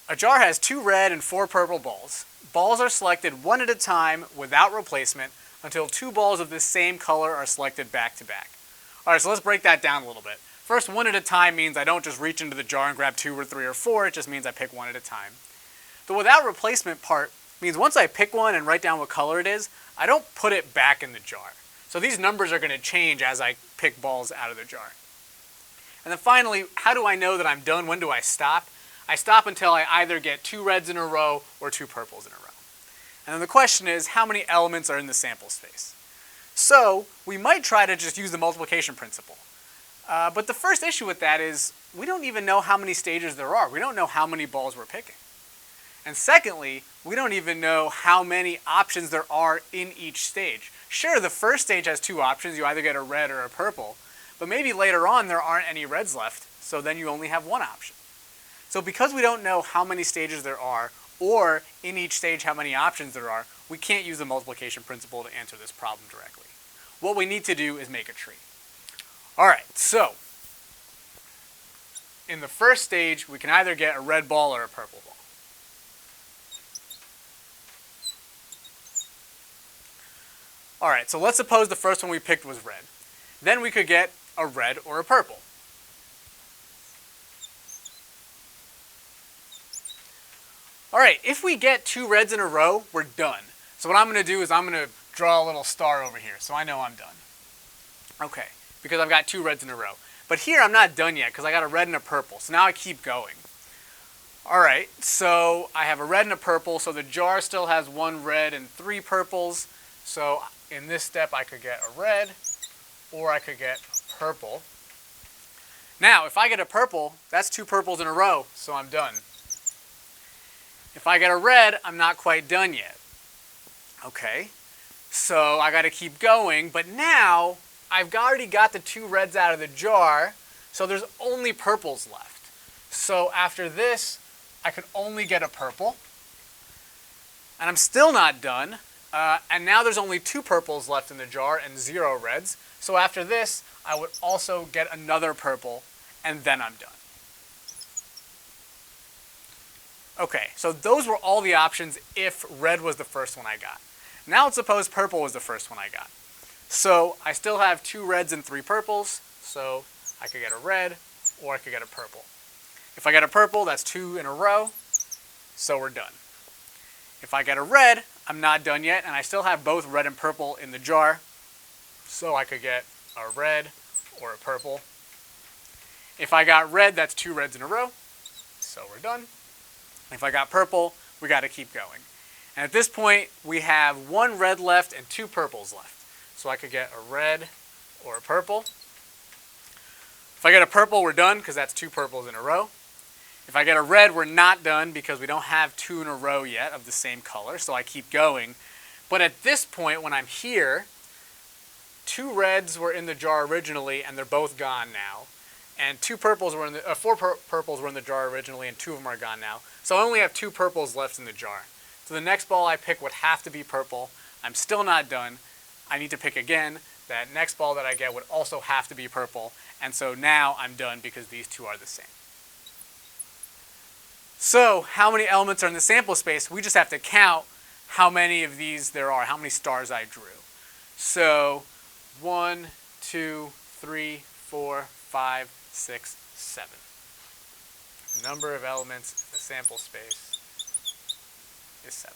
A jar has 2 red and 4 purple balls. Balls are selected one at a time without replacement until 2 balls of the same color are selected back to back. Alright, so let's break that down a little bit. First, one at a time means I don't just reach into the jar and grab 2 or 3 or 4, it just means I pick one at a time. The without replacement part means once I pick one and write down what color it is, I don't put it back in the jar. So these numbers are going to change as I pick balls out of the jar. And then finally, how do I know that I'm done? When do I stop? I stop until I either get 2 reds in a row or 2 purples in a row. And then the question is, how many elements are in the sample space? So we might try to just use the multiplication principle. But the first issue with that is we don't even know how many stages there are. We don't know how many balls we're picking. And secondly, we don't even know how many options there are in each stage. Sure, the first stage has 2 options. You either get a red or a purple. But maybe later on there aren't any reds left, so then you only have 1 option. So because we don't know how many stages there are, or in each stage how many options there are, we can't use the multiplication principle to answer this problem directly. What we need to do is make a tree. Alright, so in the first stage we can either get a red ball or a purple ball. Alright, so let's suppose the first one we picked was red. Then we could get a red or a purple. Alright, if we get 2 reds in a row, we're done. So what I'm going to do is I'm going to draw a little star over here, so I know I'm done. Okay, because I've got 2 reds in a row. But here I'm not done yet, because I got a red and a purple, so now I keep going. Alright, so I have a red and a purple, so the jar still has 1 red and 3 purples. So in this step I could get a red, or I could get purple. Now, if I get a purple, that's 2 purples in a row, so I'm done. If I get a red, I'm not quite done yet. Okay, so I got to keep going, but now I've already got the 2 reds out of the jar, so there's only purples left. So after this, I could only get a purple, and I'm still not done. And now there's only 2 purples left in the jar and 0 reds. So after this, I would also get another purple, and then I'm done. Okay, so those were all the options if red was the first one I got. Now let's suppose purple was the first one I got. So I still have 2 reds and 3 purples, so I could get a red or I could get a purple. If I get a purple, that's 2 in a row, so we're done. If I get a red, I'm not done yet, and I still have both red and purple in the jar, so I could get a red or a purple. If I got red, that's 2 reds in a row, so we're done. If I got purple, we got to keep going. And at this point, we have 1 red left and 2 purples left. So I could get a red or a purple. If I get a purple, we're done, because that's 2 purples in a row. If I get a red, we're not done, because we don't have 2 in a row yet of the same color, so I keep going. But at this point, when I'm here, 2 reds were in the jar originally, and they're both gone now. And 4 purples were in the jar originally, and 2 of them are gone now. So I only have 2 purples left in the jar. So the next ball I pick would have to be purple. I'm still not done. I need to pick again. That next ball that I get would also have to be purple. And so now I'm done because these 2 are the same. So how many elements are in the sample space? We just have to count how many of these there are, how many stars I drew. So 1, 2, 3, 4, 5, 6, 7. The number of elements in the sample space is 7.